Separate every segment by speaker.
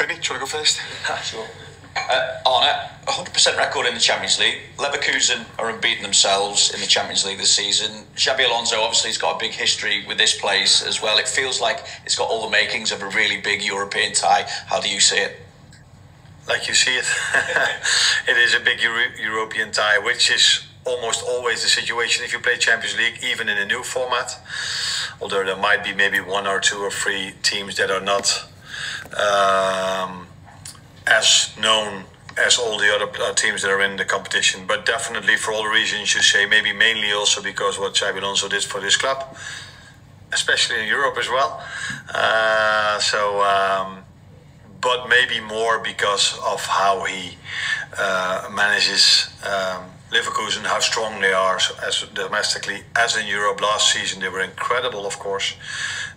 Speaker 1: Tony, do you want to go first?
Speaker 2: Sure. Arne, 100% record in the Champions League. Leverkusen are unbeaten themselves in the Champions League this season. Xabi Alonso obviously has got a big history with this place as well. It feels like it's got all the makings of a really big European tie. How do you see it?
Speaker 3: Like you see it, it is a big European tie, which is almost always the situation if you play Champions League, even in a new format. Although there might be maybe 1 or 2 or 3 teams that are not as known as all the other teams that are in the competition. But definitely for all the reasons you say, maybe mainly also because what Xabi Alonso did for this club, especially in Europe as well. But maybe more because of how he manages Leverkusen, how strong they are as domestically as in Europe. Last season they were incredible, of course.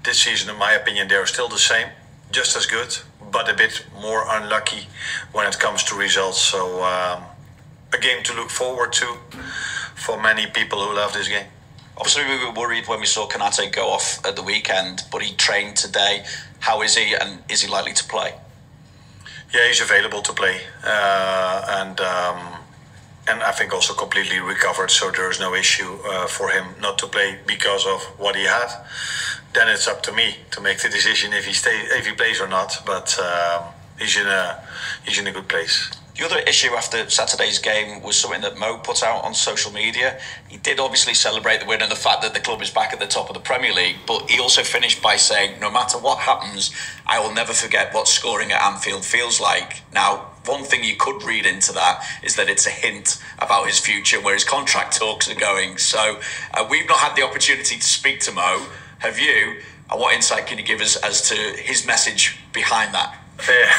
Speaker 3: This season, in my opinion, they're still the same, just as good, but a bit more unlucky when it comes to results. So a game to look forward to for many people who love this game.
Speaker 2: Obviously, we were worried when we saw Konate go off at the weekend, but he trained today. How is he, and is he likely to play?
Speaker 3: Yeah, he's available to play, and I think also completely recovered. So there is no issue for him not to play because of what he had. Then it's up to me to make the decision if he plays or not. But he's in a good place.
Speaker 2: The other issue after Saturday's game was something that Mo put out on social media. He did obviously celebrate the win and the fact that the club is back at the top of the Premier League, but he also finished by saying, no matter what happens, I will never forget what scoring at Anfield feels like. Now, one thing you could read into that is that it's a hint about his future, where his contract talks are going. So we've not had the opportunity to speak to Mo. Have you? And what insight can you give us as to his message behind that?
Speaker 3: Yeah.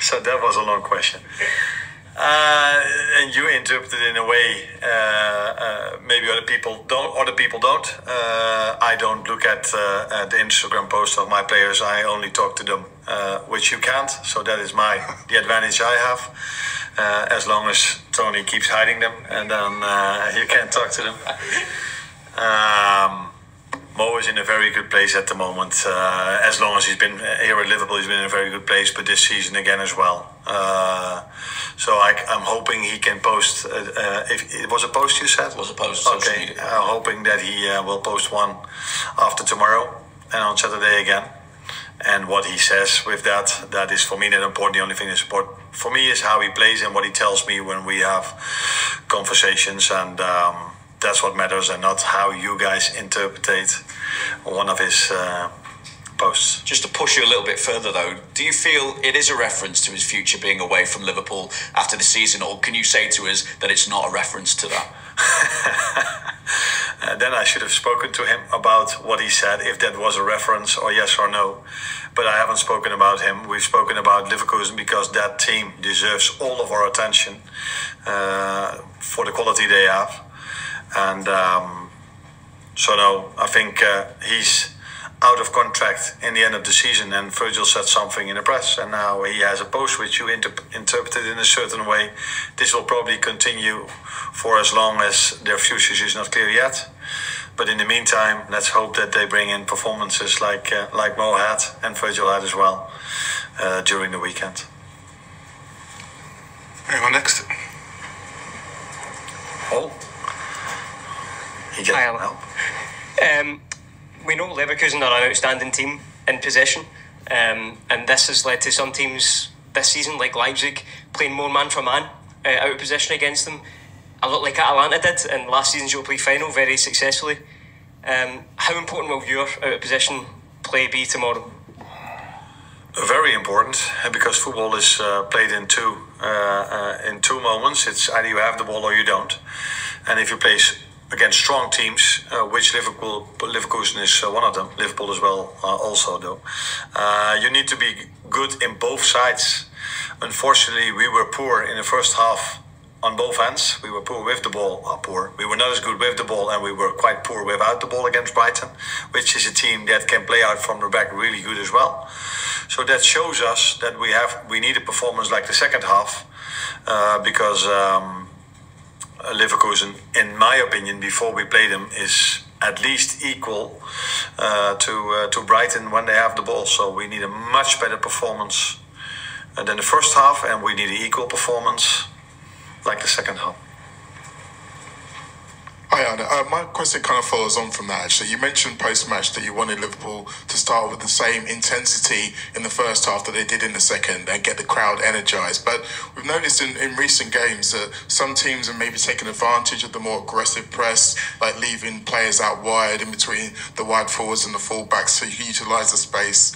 Speaker 3: So that was a long question. And you interpreted it in a way maybe other people don't. I don't look at the Instagram posts of my players. I only talk to them, which you can't. So that is the advantage I have. As long as Tony keeps hiding them, and then you can't talk to them. Mo is in a very good place at the moment. As long as he's been here at Liverpool, he's been in a very good place. But this season again as well. So I'm hoping he can post. If it was a post, you said?
Speaker 2: It was a post.
Speaker 3: Okay, I'm hoping that he will post one after tomorrow and on Saturday again. And what he says with that is for me not important. The only thing that's important for me is how he plays and what he tells me when we have conversations, and that's what matters, and not how you guys interpret one of his posts.
Speaker 2: Just to push you a little bit further though, do you feel it is a reference to his future being away from Liverpool after the season, or can you say to us that it's not a reference to that?
Speaker 3: Then I should have spoken to him about what he said, if that was a reference or yes or no. But I haven't spoken about him. We've spoken about Leverkusen because that team deserves all of our attention for the quality they have. And so no, I think he's out of contract in the end of the season, and Virgil said something in the press, and now he has a post which you interpreted in a certain way. This will probably continue for as long as their future is not clear yet. But in the meantime, let's hope that they bring in performances like Mo had and Virgil had as well during the weekend.
Speaker 1: Anyone next?
Speaker 3: Oh. He gets help.
Speaker 4: We know Leverkusen are an outstanding team in possession, and this has led to some teams this season, like Leipzig, playing more man for man out of possession against them. A lot like Atalanta did in last season's Europa League final, very successfully. How important will your out of possession play be tomorrow?
Speaker 3: Very important, because football is played in two moments. It's either you have the ball or you don't, and if you play against strong teams, which Leverkusen is one of them, Liverpool as well also though, you need to be good in both sides. Unfortunately, we were poor in the first half on both ends. We were poor with the ball, we were not as good with the ball, and we were quite poor without the ball against Brighton, which is a team that can play out from the back really good as well. So that shows us that we need a performance like the second half, because Leverkusen, in my opinion, before we play them, is at least equal to Brighton when they have the ball. So we need a much better performance than the first half, and we need an equal performance like the second half.
Speaker 1: Hi, Arne. My question kind of follows on from that, actually. You mentioned post-match that you wanted Liverpool to start with the same intensity in the first half that they did in the second and get the crowd energised. But we've noticed in recent games that some teams have maybe taken advantage of the more aggressive press, like leaving players out wide in between the wide forwards and the full-backs to utilise the space.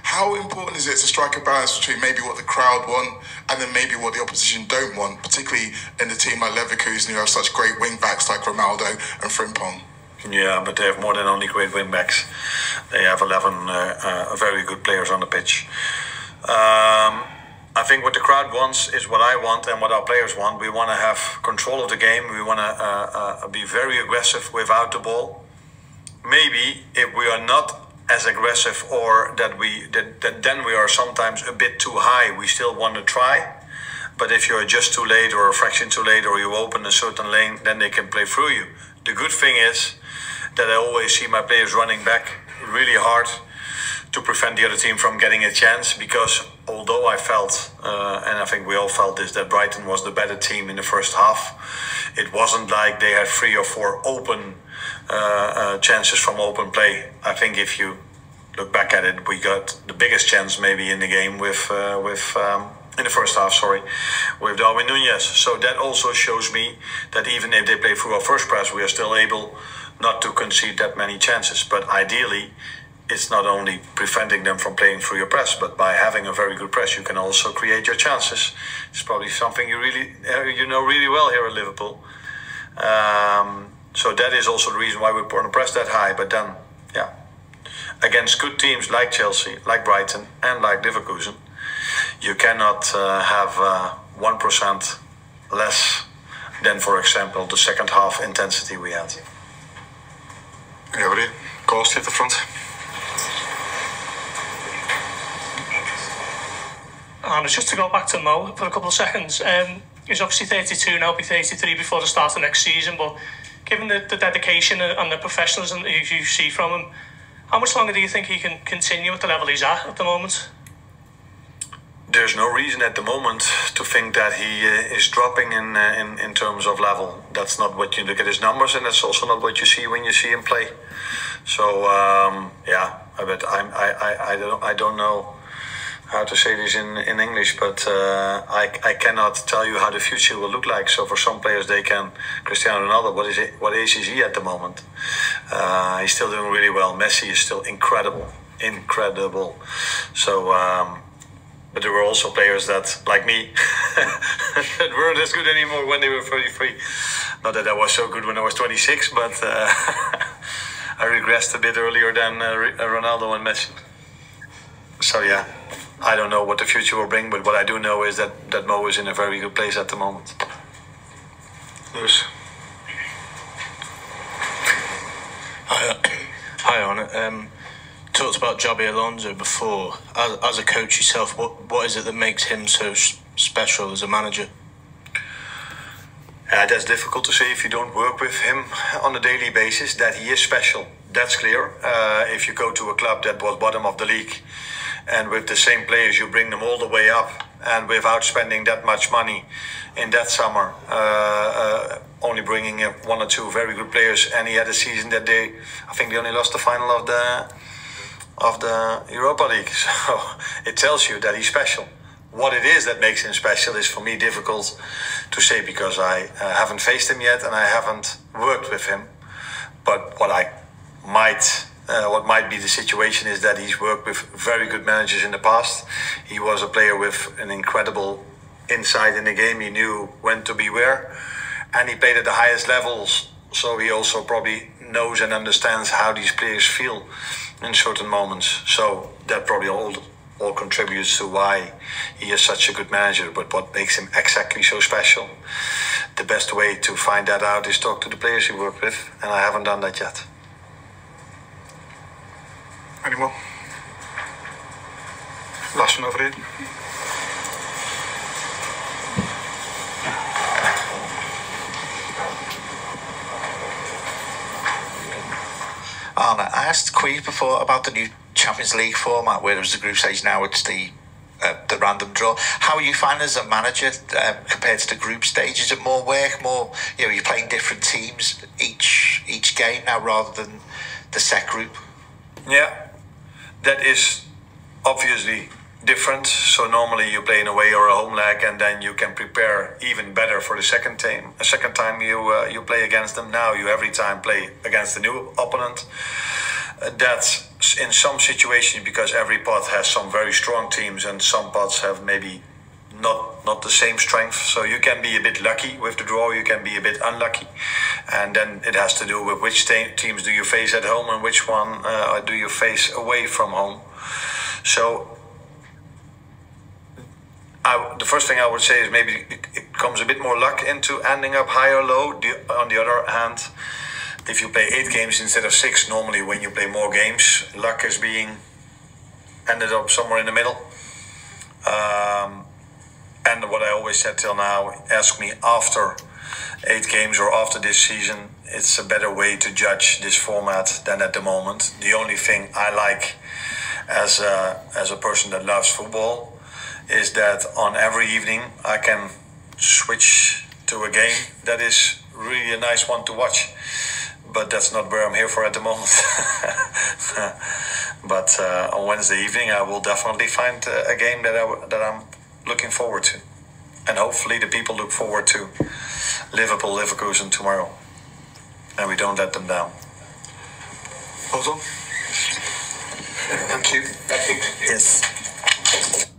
Speaker 1: How important is it to strike a balance between maybe what the crowd want and then maybe what the opposition don't want, particularly in a team like Leverkusen who have such great wing-backs like Ronaldo and Frimpong?
Speaker 3: Yeah, but they have more than only great wing-backs. They have 11 very good players on the pitch. I think what the crowd wants is what I want and what our players want. We want to have control of the game. We want to be very aggressive without the ball. Maybe if we are not as aggressive, or that then we are sometimes a bit too high, we still want to try. But if you're just too late or a fraction too late, or you open a certain lane, then they can play through you. The good thing is that I always see my players running back really hard to prevent the other team from getting a chance, because although I felt, and I think we all felt this, that Brighton was the better team in the first half, it wasn't like they had 3 or 4 open chances from open play. I think if you look back at it, we got the biggest chance maybe in the game in the first half, with Darwin Núñez. So that also shows me that even if they play through our first press, we are still able not to concede that many chances. But ideally, it's not only preventing them from playing through your press, but by having a very good press, you can also create your chances. It's probably something you know really well here at Liverpool. So that is also the reason why we want to press that high. But then, yeah, against good teams like Chelsea, like Brighton, and like Leverkusen, you cannot have 1% less than, for example, the second half intensity we had.
Speaker 5: Yeah, buddy. Cost at the front.
Speaker 6: And just to go back to Mo for a couple of seconds, he's obviously 32 now, be 33 before the start of next season, but given the dedication and the professionalism that you see from him, how much longer do you think he can continue at the level he's at the moment?
Speaker 3: There's no reason at the moment to think that he is dropping in terms of level. That's not what you look at his numbers, and that's also not what you see when you see him play. So yeah, but I don't know how to say this in English, but I cannot tell you how the future will look like. So for some players, they can. Cristiano Ronaldo, what age is he at the moment? He's still doing really well. Messi is still incredible. So, but there were also players that, like me, that weren't as good anymore when they were 33. Not that I was so good when I was 26, but I regressed a bit earlier than Ronaldo and Messi. So yeah, I don't know what the future will bring, but what I do know is that Mo is in a very good place at the moment.
Speaker 5: Lewis.
Speaker 7: Hi, Arne. Talked about Xabi Alonso before. As a coach yourself, what is it that makes him so special as a manager?
Speaker 3: That's difficult to say if you don't work with him on a daily basis, that he is special. That's clear. If you go to a club that was bottom of the league, and with the same players you bring them all the way up, and without spending that much money in that summer, only bringing 1 or 2 very good players, and he had a season that I think they only lost the final of the Europa League. So it tells you that he's special. What it is that makes him special is, for me, difficult to say, because I haven't faced him yet and I haven't worked with him. But what might be the situation is that he's worked with very good managers in the past. He was a player with an incredible insight in the game. He knew when to be where, and he played at the highest levels. So he also probably knows and understands how these players feel in certain moments. So that probably all contributes to why he is such a good manager. But what makes him exactly so special, the best way to find that out is talk to the players he worked with, and I haven't done that yet.
Speaker 5: Any more? Last one over here.
Speaker 8: Arne, I asked Queeve before about the new Champions League format, where it was the group stage. Now it's the random draw. How are you finding as a manager compared to the group stage? Is it more work, more, you know, you're playing different teams each game now rather than the set group?
Speaker 3: Yeah, that is obviously different. So normally you play an away or a home leg, and then you can prepare even better for the second time. A second time you play against them. Now you every time play against a new opponent. That's in some situations, because every pot has some very strong teams and some pots have maybe not the same strength. So you can be a bit lucky with the draw, you can be a bit unlucky, and then it has to do with which teams do you face at home and which one do you face away from home. So the first thing I would say is maybe it comes a bit more luck into ending up high or low. On the other hand, if you play 8 games instead of 6, normally when you play more games, luck is being ended up somewhere in the middle. And what I always said till now, ask me after 8 games or after this season, it's a better way to judge this format than at the moment. The only thing I like as a person that loves football is that on every evening I can switch to a game that is really a nice one to watch. But that's not where I'm here for at the moment. But on Wednesday evening, I will definitely find a game that I'm looking forward to. And hopefully the people look forward to Leverkusen tomorrow. And we don't let them down.
Speaker 5: Hold on. Thank you.
Speaker 8: Yes.